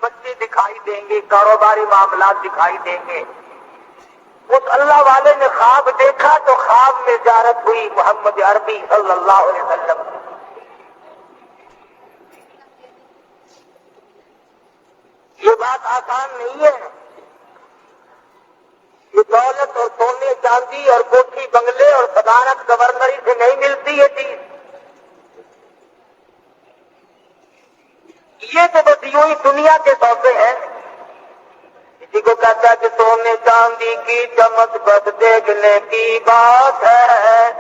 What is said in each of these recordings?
بچے دکھائی دیں گے، کاروباری معاملات دکھائی دیں گے۔ اس اللہ والے نے خواب دیکھا تو خواب میں زیارت ہوئی محمد عربی صلی اللہ علیہ وسلم۔ یہ بات آسان نہیں ہے، یہ دولت اور سونے چاندی اور کوٹھی بنگلے اور صدارت گورنری سے نہیں ملتی یہ چیز۔ یہ تو بس یوں ہی دنیا کے سودے ہیں۔ کسی کو کہتا ہے کہ سونے چاندی کی چمک بس دیکھنے کی بات ہے،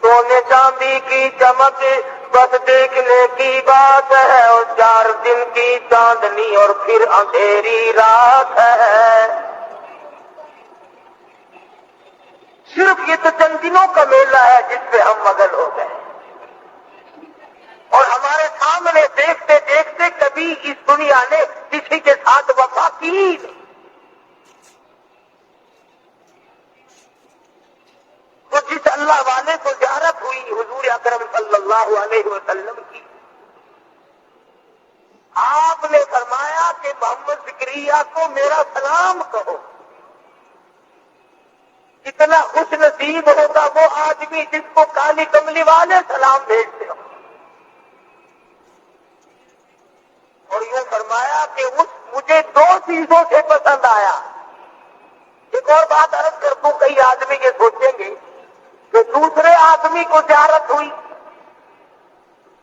سونے چاندی کی چمک بس دیکھنے کی بات ہے، اور 4 دن کی چاندنی اور پھر اندھیری رات ہے۔ صرف یہ تو چند دنوں کا میلہ ہے جس پہ ہم مگن ہو گئے، اور ہمارے سامنے دیکھتے دیکھتے کبھی اس دنیا نے کسی کے ساتھ وفا کی۔ تو جس اللہ والے کو زیارت ہوئی حضور اکرم صلی اللہ علیہ وسلم کی، آپ نے فرمایا کہ محمد زکریا کو میرا سلام کہو۔ اتنا خوش نصیب ہوگا وہ آدمی جس کو کالی کملی والے سلام بھیجتے ہو۔ اور یوں فرمایا کہ مجھے 2 چیزوں سے پسند آیا۔ ایک اور بات عرض کر دوں، کئی آدمی یہ سوچیں گے کہ دوسرے آدمی کو زیارت ہوئی،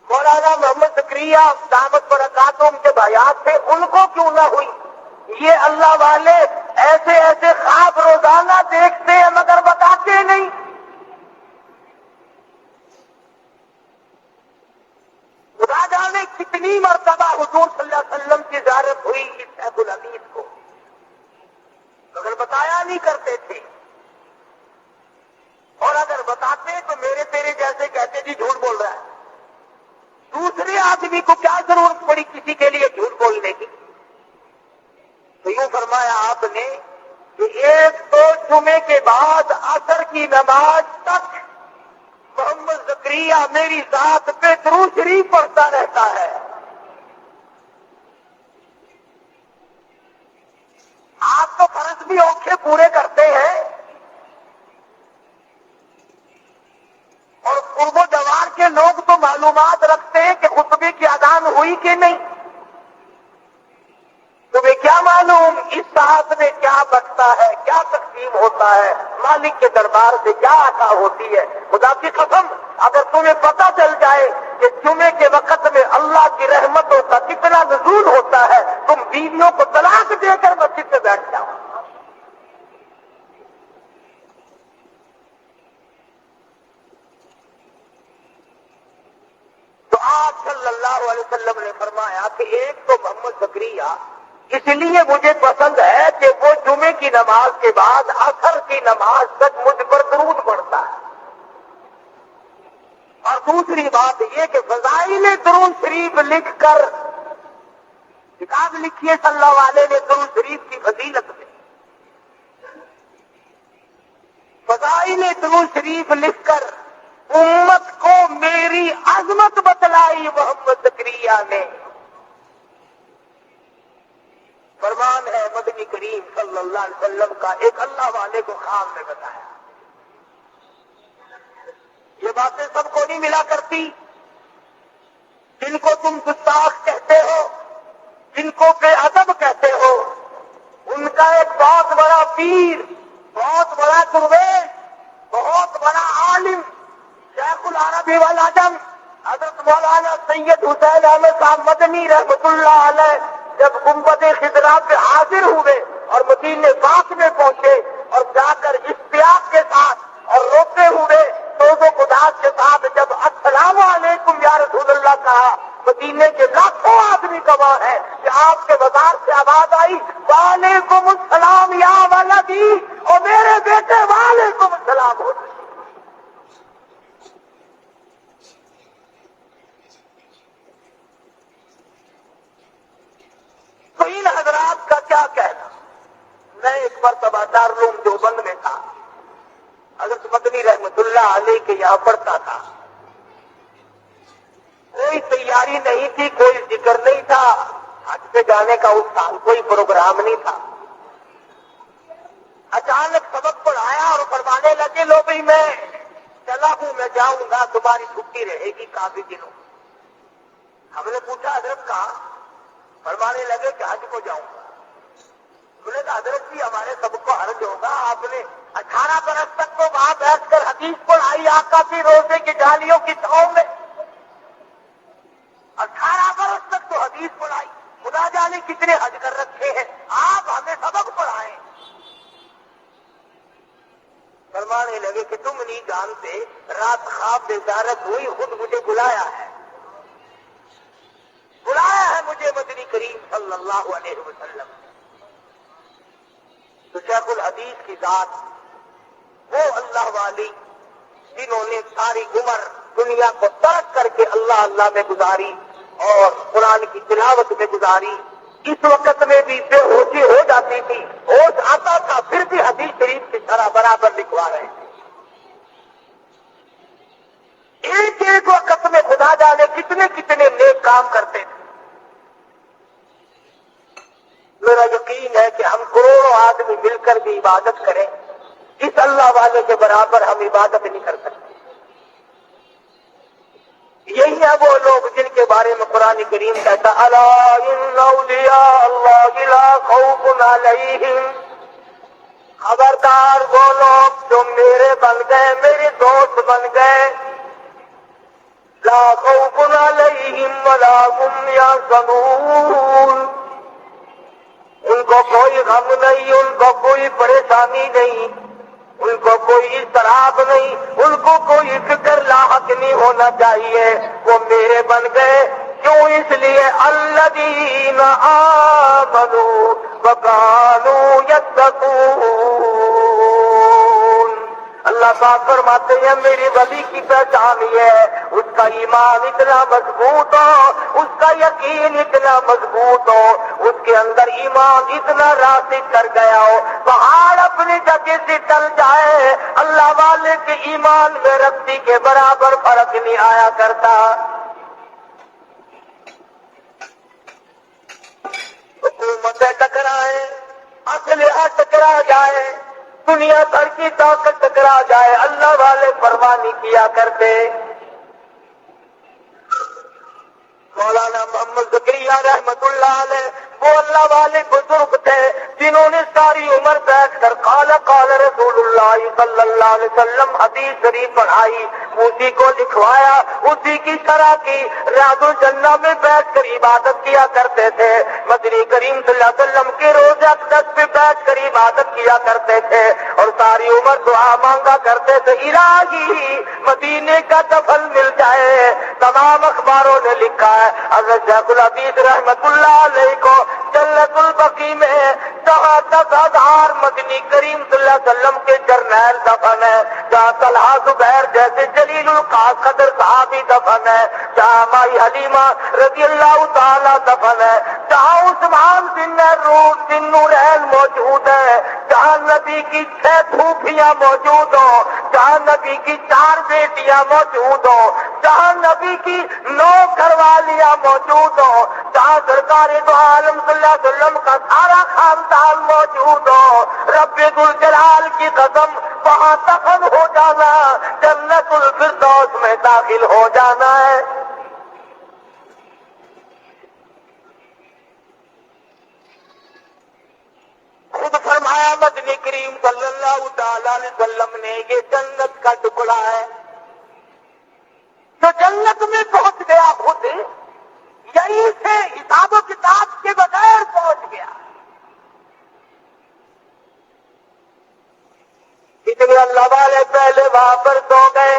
مولانا محمد زکریا دامت برکاتہم کے حیات تھے، ان کو کیوں نہ ہوئی؟ یہ اللہ والے ایسے ایسے خواب روزانہ دیکھتے ہیں مگر بتاتے نہیں۔ خدا جانے کتنی مرتبہ حضور صلی اللہ علیہ وسلم کی زیارت ہوئی اس شیخ الحدیث کو، مگر بتایا نہیں کرتے تھے، اور اگر بتاتے تو میرے تیرے جیسے کہتے جی جھوٹ بول رہا ہے۔ دوسرے آدمی کو کیا ضرورت پڑی کسی کے لیے جھوٹ بولنے کی؟ تو یوں فرمایا آپ نے کہ ایک تو جمعے کے بعد عصر کی نماز تک محمد زکریا میری ذات پہ درود شریف پڑھتا رہتا ہے۔ آپ تو فرض بھی اوکھے پورے کرتے ہیں، اور قرب و جوار کے لوگ تو معلومات رکھتے ہیں کہ خطبے کی اذان ہوئی کہ نہیں۔ تمہیں کیا معلوم اس ساتھ میں کیا بچتا ہے، کیا تقسیم ہوتا ہے، مالک کے دربار سے کیا عطا ہوتی ہے؟ خدا کی قسم اگر تمہیں پتہ چل جائے کہ جمعے کے وقت میں اللہ کی رحمتوں کا کتنا نزول ہوتا ہے، تم بیویوں کو طلاق دے کر مسجد میں بیٹھ جاؤ۔ تو آپ صلی اللہ علیہ وسلم نے فرمایا کہ ایک تو محمد زکریا اس لیے مجھے پسند ہے کہ وہ جمعے کی نماز کے بعد عصر کی نماز تک مجھ پر درود پڑھتا ہے، اور دوسری بات یہ کہ فضائل درود شریف لکھ کر کتاب لکھی ہے صلی اللہ علیہ نے درود شریف کی فضیلت میں، فضائل درود شریف لکھ کر امت کو میری عظمت بتلائی محمد زکریا نے۔ فرمان ہے مدنی کریم صلی اللہ علیہ وسلم کا، ایک اللہ والے کو خواب میں بتایا۔ یہ باتیں سب کو نہیں ملا کرتی، جن کو تم گستاخ کہتے ہو، جن کو بے ادب کہتے ہو، ان کا ایک بہت بڑا پیر، بہت بڑا درویش، بہت بڑا عالم، شیخ العرب والعجم حضرت مولانا سید حسین احمد صاحب مدنی رحمۃ اللہ علیہ جب گنبد خضرا پہ حاضر ہوئے اور مدینے پاک میں پہنچے، اور جا کر اشتیاق کے ساتھ اور روتے ہوئے سوز و قداس کے ساتھ جب السلام علیکم یا رسول اللہ کہا، مدینے کے لاکھوں آدمی گواہ ہے کہ آپ کے بازار سے آواز آئی وعلیکم السلام یا ولدی، اور میرے بیٹے وعلیکم السلام ہو۔ تو ان حضرات کا کیا کہنا؟ میں ایک مرتبہ دارالعلوم دیوبند میں تھا، حضرت مدنی رحمت اللہ علیہ کے یہاں پڑھتا تھا، کوئی تیاری نہیں تھی، کوئی ذکر نہیں تھا، جانے کا اس سال کوئی پروگرام نہیں تھا. اچانک سبق پڑھایا اور فرمانے لگے لو بھائی میں چلا ہوں، میں جاؤں گا، تمہاری چھٹی رہے گی کافی دنوں. ہم نے پوچھا حضرت کہاں؟ فرمانے لگے کہ حج کو جاؤں گا. ہم نے کہا حضرت جی ہمارے سب کو حرج ہوگا، آپ نے 18 برس تک تو وہاں بیٹھ کر حدیث پڑھائی آقا کی روزے کی ڈالیوں کی چھاؤں میں. 18 برس تک تو حدیث پڑھائی، خدا جانے کتنے حج کر رکھے ہیں، آپ ہمیں سبق پڑھائیں. فرمانے لگے کہ تم نہیں جانتے، رات خواب بشارت ہوئی، خود مجھے بلایا ہے مجھے مدنی کریم صلی اللہ علیہ وسلم. تو شیخ الحدیث کی ذات وہ اللہ والی جنہوں نے ساری عمر دنیا کو ترک کر کے اللہ اللہ میں گزاری اور قرآن کی تلاوت میں گزاری. اس وقت میں بھی بے ہوشی ہو جاتی تھی، ہوش آتا تھا پھر بھی حدیث شریف کی طرح برابر لکھوا رہے تھے. ایک ایک وقت میں خدا جانے کتنے کتنے نیک کام کرتے تھے. میرا یقین ہے کہ ہم کروڑوں آدمی مل کر بھی عبادت کریں، اس اللہ والے کے برابر ہم عبادت نہیں کر سکتے. یہی ہے وہ لوگ جن کے بارے میں قرآن کریم کہتا الا ان اولیاء اللہ لا خوف علیہم، خبردار وہ لوگ جو میرے بن گئے، میرے دوست بن گئے، لا خوف علیہم ولا هم یحزنون، ان کو کوئی غم نہیں، ان کو کوئی پریشانی نہیں، ان کو کوئی اضطراب نہیں، ان کو کوئی فکر لاحق نہیں ہونا چاہیے. وہ میرے بن گئے. کیوں؟ اس لیے الذین آمنوا وکانوا یتقون. اللہ پاک فرماتے ہیں میری ولی کی پہچان یہ ہے اس کا ایمان اتنا مضبوط ہو، اس کا یقین اتنا مضبوط ہو، اس کے اندر ایمان اتنا راسخ کر گیا ہو، پہاڑ اپنی جگہ سے ٹل جائے، اللہ والے کے ایمان میں رسی کے برابر فرق نہیں آیا کرتا. حکومتیں ٹکرائیں، اسلحہ ٹکرا جائے، دنیا بھر کی طاقت ٹکرا جائے، اللہ والے پرواہ نہیں کیا کرتے. مولانا محمد زکریا رحمت اللہ علیہ وہ اللہ والے بزرگ تھے جنہوں نے ساری عمر بیٹھ کر قال قال رسول اللہ صلی اللہ علیہ وسلم حدیث شریف پڑھائی، اسی کو لکھوایا، اسی کی شرح کی، ریاض الجنہ میں بیٹھ کر عبادت کیا کرتے تھے. مدنی کریم صلی اللہ علیہ وسلم کے روزہ اقدس پہ بیٹھ کر عبادت کیا کرتے تھے اور ساری عمر دعا مانگا کرتے تھے الہی مدینے کا دفن مل جائے. تمام اخباروں نے لکھا ہے حضرت شیخ الحدیث رحمت اللہ علیہ کو جنت البقیع میں 10,000 مدنی کریم صلی اللہ علیہ وسلم کے جرنیل دفن ہے، جہاں طلحہ زبیر جیسے جلیل القدر صحابی دفن ہے، جہاں مائی حلیمہ رضی اللہ تعالی دفن ہے، جہاں عثمان بن نورین موجود ہے، جہاں نبی کی 6 پھوپھیاں موجود ہوں، جہاں نبی کی 4 بیٹیاں موجود ہوں، جہاں نبی کی 9 گھر والیاں موجود ہوں، جہاں سرکار دو عالم صلی اللہ علیہ وسلم کا سارا خاندان موجود ہو، رب ذوالجلال کی قسم وہاں دفن ہو جانا، جنت الفردوس میں داخل ہو جانا ہے. خود فرمایا مدنی کریم صلی اللہ تعالی علیہ وسلم نے یہ جنت کا ٹکڑا ہے جو جنت میں پہنچ گیا، خود یہیں سے حساب و کتاب کے بغیر پہنچ گیا. اتنے اللہ والے پہلے وہاں پر سو گئے.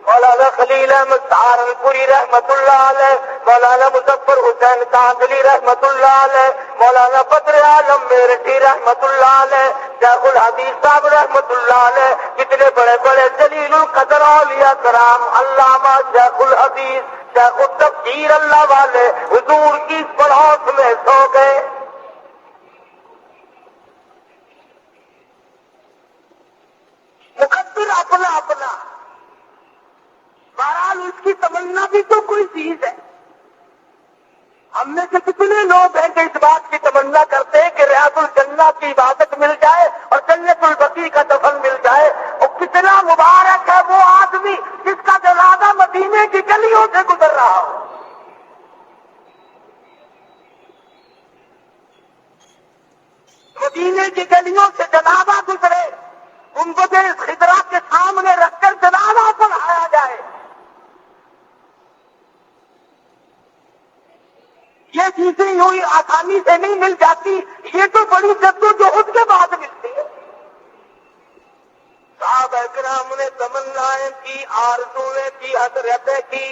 مولانا خلیل احمد سہارنپوری رحمت اللہ علیہ، مولانا مظفر حسین کاندلی رحمت اللہ علیہ، مولانا بدر عالم میرٹھی رحمت اللہ علیہ، شیخ الحدیث صاحب رحمت اللہ علیہ، کتنے بڑے بڑے جلیل القدر اولیاء کرام، علامہ شیخ الحدیث، شیخ التفسیر اللہ والے حضور کی پڑوس میں سو گئے. مقدر اپنا اپنا، بہرحال اس کی تمنا بھی تو کوئی چیز ہے. ہم میں سے کتنے لوگ گھنٹے اس بات کی تمنا کرتے کہ ریاض الجنہ کی عبادت مل جائے اور جنت البقیع کا دفن مل جائے. اور کتنا مبارک ہے وہ آدمی جس کا جنازہ مدینے کی گلیوں سے گزر رہا ہو. مدینے کی گلیوں سے جنازہ گزرے, گنبد خضرا کے سامنے رکھ کر جنازہ پڑھایا جائے. یہ چیزیں یوں ہی آسانی سے نہیں مل جاتی, یہ تو بڑی جدوجہد کے بعد ملتی ہے. صحابہ کرام نے تمنائیں کی, آرزویں کی, حسرتیں کی,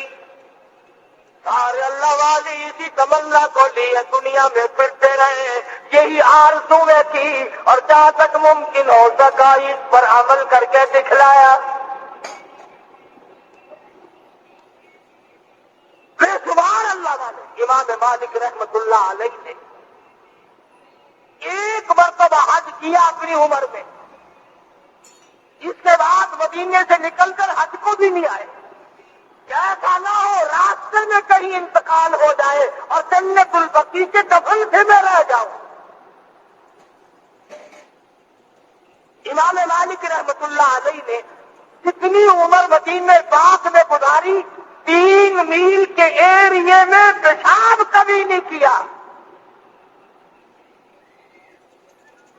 سارے اللہ والے اسی تمنا کو لیے دنیا میں پھرتے رہے, یہی آرزویں کی, اور جہاں تک ممکن ہو سکا اس پر عمل کر کے دکھلایا. بے شمار اللہ والے. امام مالک رحمت اللہ علیہ نے ایک مرتبہ حج کیا اپنی عمر میں, اس کے بعد مدینے سے نکل کر حج کو بھی نہیں آئے. ایسا نہ ہو راستے میں کہیں انتقال ہو جائے اور جنت البقیع کے دفن سے میں رہ جاؤں. امام مالک رحمت اللہ علیہ نے جتنی عمر مدینے پاک میں گزاری, 3 میل کے ایریے میں پیشاب کبھی نہیں کیا.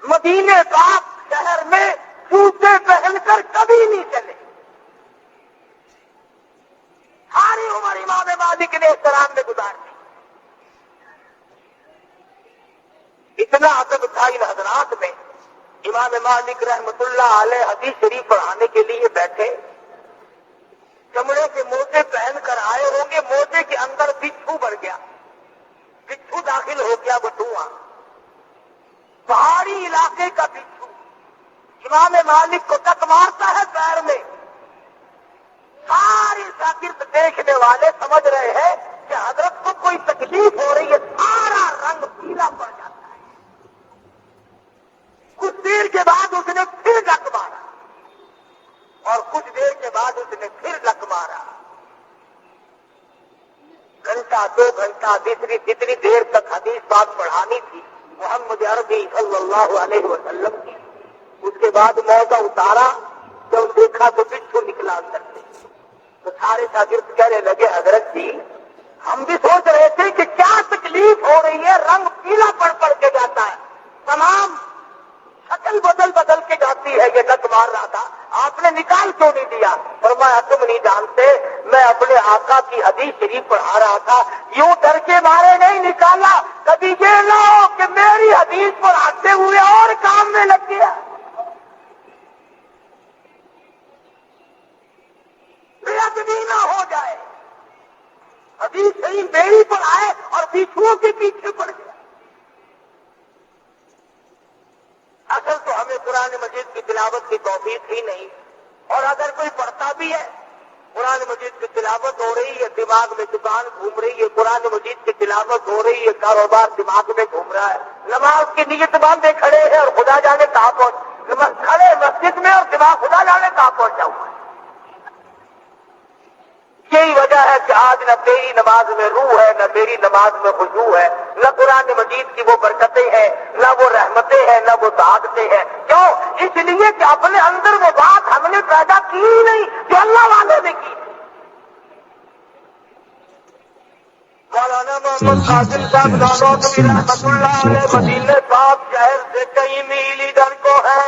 مدینے پاک شہر میں جوتے پہن کر کبھی نہیں چلے. ساری عمر امام مالک نے احترام میں گزار دی. اتنا ادب تھا ان حضرات میں. امام مالک رحمت اللہ علیہ حدیث شریف پڑھانے کے لیے بیٹھے, چمڑے کے موزے پہن کر آئے ہوں گے, موزے کے اندر بچھو بڑھ گیا, بچھو داخل ہو گیا بٹوا, پہاڑی علاقے کا بچھو امام مالک کو تک مارتا ہے پیر میں. سارے شاگرد دیکھنے والے سمجھ رہے ہیں کہ حضرت کو کوئی تکلیف ہو رہی ہے, سارا رنگ پیلا پڑ جاتا ہے. کچھ دیر کے بعد اس نے پھر لک مارا, اور کچھ دیر کے بعد اس نے پھر لک مارا. گھنٹہ 2 گھنٹہ جتنی دیر تک حدیث بات پڑھانی تھی محمد عربی صلی اللہ علیہ وسلم کی. اس کے بعد موزہ اتارا, جب دیکھا تو بچھو نکلا اندر سے. تو سارے شاگرد کہنے لگے, حضرت جی ہم بھی سوچ رہے تھے کہ کیا تکلیف ہو رہی ہے, رنگ پیلا پڑ کے جاتا ہے, تمام شکل بدل کے جاتی ہے, یہ لت مار رہا تھا, آپ نے نکال کیوں نہیں دیا؟ فرمایا تم نہیں جانتے, میں اپنے آقا کی حدیث شریف پڑھا رہا تھا, یوں ڈر کے مارے نہیں نکالا, کبھی یہ نہ ہو کہ میری حدیث پڑھاتے ہوئے اور کام میں لگ گیا. بھی نہ ہو جائے, حدیث صحیح میری پر آئے اور بچھوؤں کے پیچھے پڑ گیا. اصل تو ہمیں قرآن مجید کی تلاوت کی توفیق ہی نہیں, اور اگر کوئی پڑھتا بھی ہے, قرآن مجید کی تلاوت ہو رہی ہے, دماغ میں دکان گھوم رہی ہے, قرآن مجید کی تلاوت ہو رہی ہے, کاروبار دماغ میں گھوم رہا ہے, نماز کی نیت باندھے کھڑے ہیں اور خدا جانے کہاں پہنچ, کھڑے مسجد میں اور دماغ خدا جانے کہاں پہنچا ہوا ہے. یہی وجہ ہے کہ آج نہ تیری نماز میں روح ہے, نہ میری نماز میں خشوع ہے, نہ قرآن مجید کی وہ برکتیں ہیں, نہ وہ رحمتیں ہیں, نہ وہ سعادتیں ہیں. کیوں؟ اس لیے کہ اپنے اندر وہ بات ہم نے پیدا کی ہی نہیں جو اللہ والے نے کی. مولانا محمد قاسم صاحب نانوتوی رحمت اللہ علیہ مدینے پاک شہر سے کئی میل ادھر کو ہے.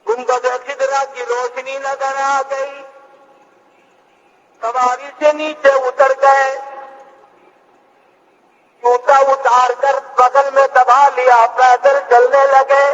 گنبد خضرا کی روشنی نظر آ گئی, سواری سے نیچے اتر گئے, جوتا اتار کر بغل میں دبا لیا, پیدل چلنے لگے.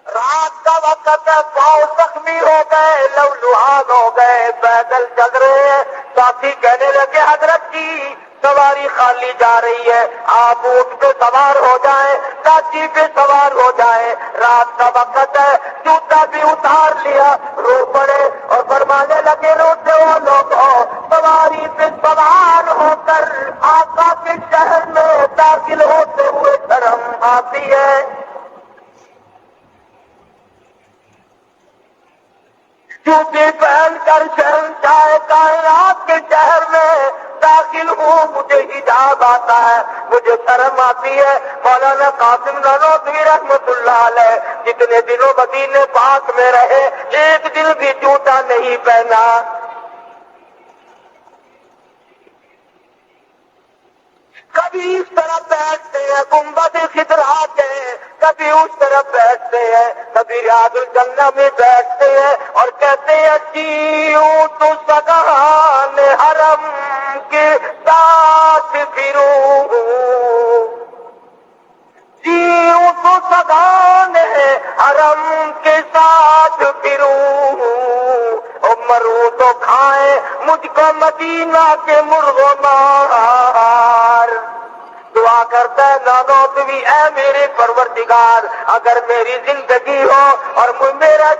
رات کا وقت ہے, پاؤں زخمی ہو گئے, لہولہان ہو گئے, پیدل چل رہے ہیں. ساتھی کہنے لگے, حضرت جی سواری خالی جا رہی ہے, آپ اونٹ پہ سوار ہو جائیں, کاچی پہ سوار ہو جائیں, رات کا وقت ہے. جوتا بھی اتار لیا, رو پڑے اور فرمانے لگے, روتے ہو لوگوں, سواری پہ سوار ہو کر آقا کے شہر میں داخل ہوتے ہوئے شرم آتی ہے. جوتے پہن کر شہنشاہ کائنات کے شہر داخل ہوں مجھے حجاب آتا ہے، مجھے شرم آتی ہے۔ مولانا قاسم نانوتوی رحمت اللہ علیہ جتنے دنوں مدینے پاک میں رہے ایک دن بھی جوتا نہیں پہنا۔ کبھی اس طرف بیٹھتے ہیں گنبد خضرا کے، کبھی اس طرف بیٹھتے ہیں، کبھی ریاض الجنہ میں بیٹھتے ہیں اور کہتے ہیں جیوں تو سگان حرم کے ساتھ پھروں، جیوں تو سگان حرم کے ساتھ پھروں، اور مروں تو کھائیں مجھ کو مدینہ کے مرغ و مار۔ دعا کرتا ہے نانوتوی اے میرے پروردگار، اگر میری زندگی ہو اور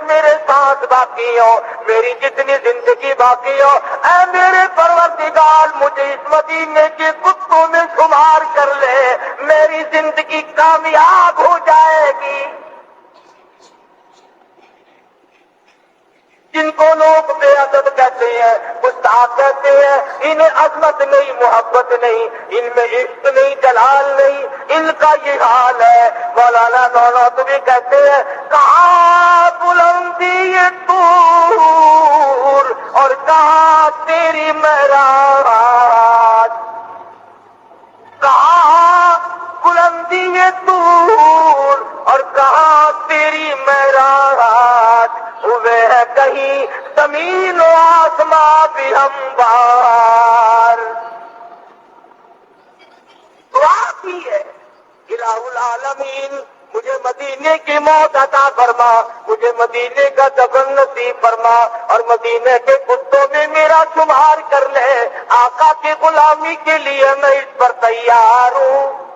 میرے ساتھ باقی ہو، میری جتنی زندگی باقی ہو، اے میرے پروردگار مجھے اس مدینے کے کتوں میں شمار کر لے، میری زندگی کامیاب ہو جائے گی۔ جن کو لوگ بے ادب کہتے ہیں، گستاخ کہتے ہیں، انہیں عظمت نہیں، محبت نہیں، ان میں عشق نہیں، جلال نہیں، ان کا یہ حال ہے۔ مولانا نانوتوی کہتے ہیں کہاں بلندی یہ طور اور کہاں تیری معراج، کہاں بلندی یہ طور اور کہاں تیری معراج، ہوئے ہے کہیں زمین و آسمان بھی ہموار۔ دعا کی ہے الہ العالمین مجھے مدینے کی موت عطا فرما، مجھے مدینے کا دفن نصیب فرما، اور مدینے کے کتوں میں میرا شمار کر لے، آقا کی غلامی کے لیے میں اس پر تیار ہوں۔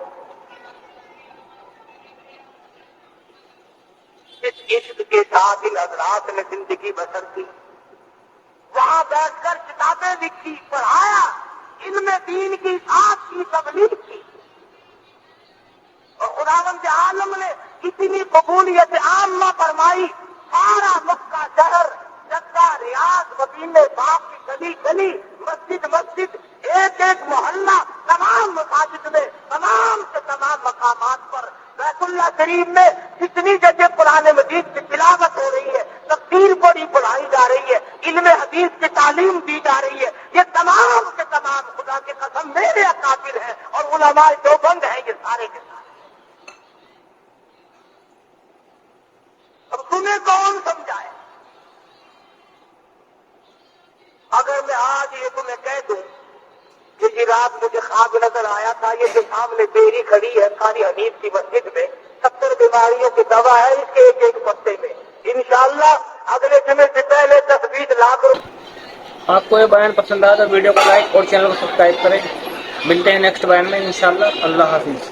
اس عشق کے ساتھ ان حضرات نے زندگی بسر کی، وہاں بیٹھ کر کتابیں لکھی، پڑھایا، ان میں دین کی ذات کی تبلیغ کی، اور خداوند عالم نے اتنی قبولیت عامہ فرمائی، سارا مکہ شہر، جدہ، ریاض، مدینے پاک کی گلی گلی، مسجد مسجد، ایک ایک محلہ، تمام مساجد میں، تمام سے تمام مقامات پر، بیت اللہ شریف میں جتنی جگہ قرآن مجید کی تلاوت ہو رہی ہے، تفسیر بڑی پڑھائی جا رہی ہے، علم حدیث کی تعلیم دی جا رہی ہے، یہ تمام کے تمام خدا کی قسم میرے اکابر ہیں اور علماء دیوبند ہیں، یہ سارے کے سارے۔ اب تمہیں کون سمجھائے؟ اگر میں آج یہ تمہیں کہہ دوں کہ یہ رات مجھے خواب نظر آیا تھا، یہ جو سامنے بیری کھڑی ہے قاری حنیف کی مسجد میں، 70 بیماریوں کی دوا ہے اس کے ایک ایک پتے میں، انشاءاللہ اگلے جمعے سے پہلے 10-20 لاکھ روپے۔ آپ کو یہ بیان پسند آیا تو ویڈیو کو لائک اور چینل کو سبسکرائب کریں۔ ملتے ہیں نیکسٹ بیان میں انشاءاللہ۔ اللہ حافظ۔